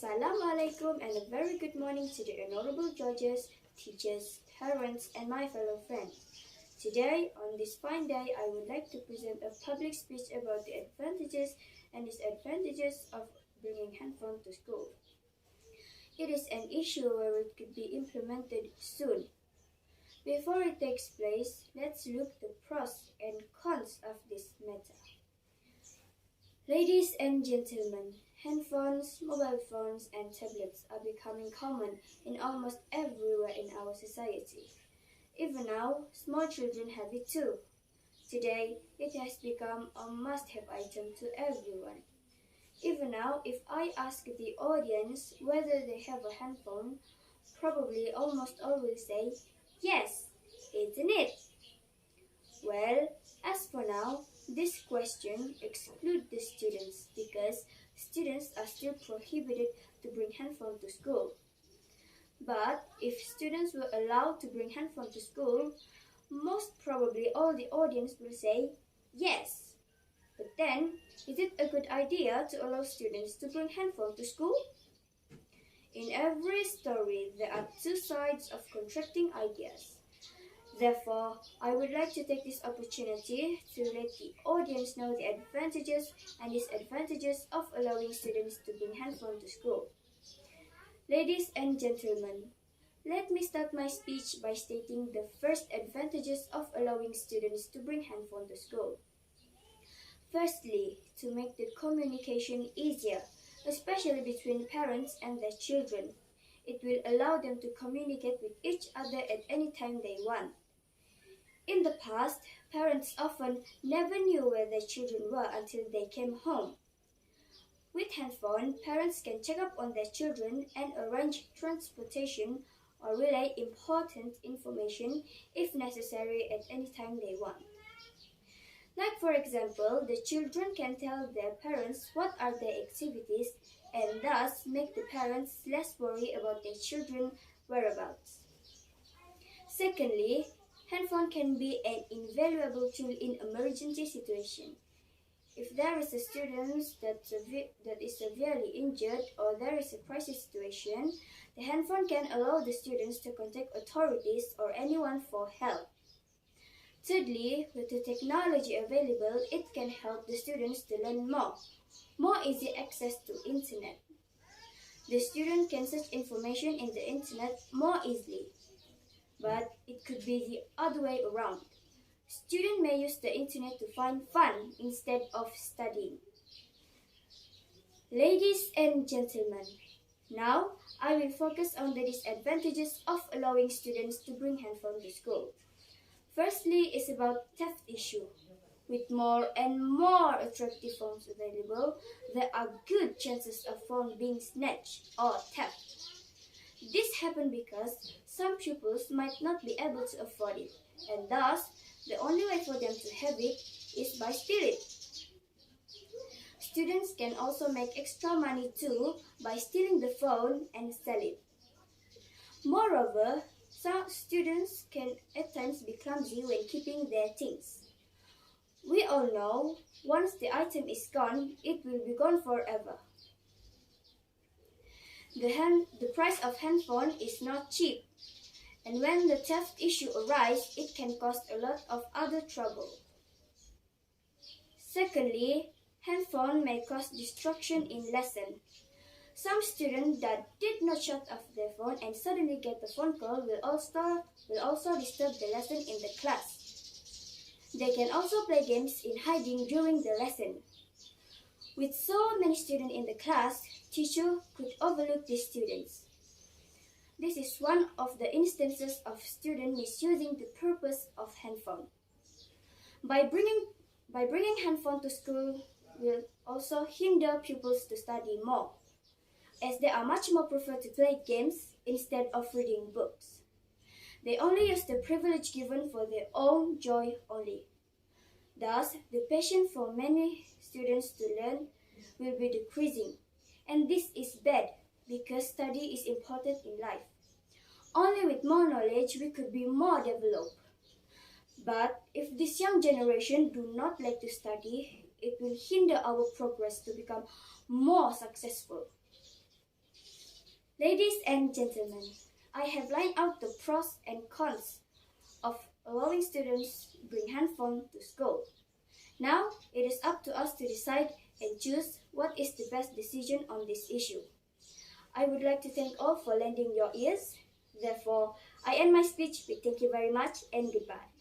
Assalamualaikum and a very good morning to the honorable judges, teachers, parents and my fellow friends. Today, on this fine day, I would like to present a public speech about the advantages and disadvantages of bringing handphone to school. It is an issue where it could be implemented soon. Before it takes place, let's look the pros and cons of this matter. Ladies and gentlemen, handphones, mobile phones, and tablets are becoming common in almost everywhere in our society. Even now, small children have it too. Today, it has become a must-have item to everyone. Even now, if I ask the audience whether they have a handphone, probably almost all will say, yes, isn't it? Well, as for now, this question excludes the students because students are still prohibited to bring handphone to school. But if students were allowed to bring handphone to school, most probably all the audience will say yes. But then, is it a good idea to allow students to bring handphone to school? In every story, there are two sides of contrasting ideas. Therefore, I would like to take this opportunity to let the audience know the advantages and disadvantages of allowing students to bring handphone to school. Ladies and gentlemen, let me start my speech by stating the first advantages of allowing students to bring handphone to school. Firstly, to make the communication easier, especially between parents and their children. It will allow them to communicate with each other at any time they want. In the past, parents often never knew where their children were until they came home. With handphone, parents can check up on their children and arrange transportation or relay important information if necessary at any time they want. Like for example, the children can tell their parents what are their activities and thus make the parents less worried about their children's whereabouts. Secondly, handphone can be an invaluable tool in emergency situation. If there is a student that is severely injured or there is a crisis situation, the handphone can allow the students to contact authorities or anyone for help. Thirdly, with the technology available, it can help the students to learn more easy access to internet. The student can search information in the internet more easily. But it could be the other way around. Students may use the internet to find fun instead of studying. Ladies and gentlemen, now I will focus on the disadvantages of allowing students to bring handphone to school. Firstly, is about theft issue. With more and more attractive phones available, there are good chances of phone being snatched or theft. This happens because some pupils might not be able to afford it, and thus, the only way for them to have it is by stealing it. Students can also make extra money too by stealing the phone and sell it. Moreover, some students can at times be clumsy when keeping their things. We all know, once the item is gone, it will be gone forever. The price of handphone is not cheap, and when the theft issue arises, it can cause a lot of other trouble. Secondly, handphone may cause distraction in lesson. Some students that did not shut off their phone and suddenly get a phone call will also disturb the lesson in the class. They can also play games in hiding during the lesson. With so many students in the class, teacher could overlook these students. This is one of the instances of students misusing the purpose of handphone. By bringing handphone to school will also hinder pupils to study more, as they are much more prefer to play games instead of reading books. They only use the privilege given for their own joy only. Thus, the passion for many students to learn will be decreasing, and this is bad because study is important in life. Only with more knowledge we could be more developed. But if this young generation do not like to study, it will hinder our progress to become more successful. Ladies and gentlemen, I have lined out the pros and cons of allowing students bring handphone to school. Now it is up to us to decide and choose what is the best decision on this issue. I would like to thank all for lending your ears. Therefore, I end my speech with thank you very much and goodbye.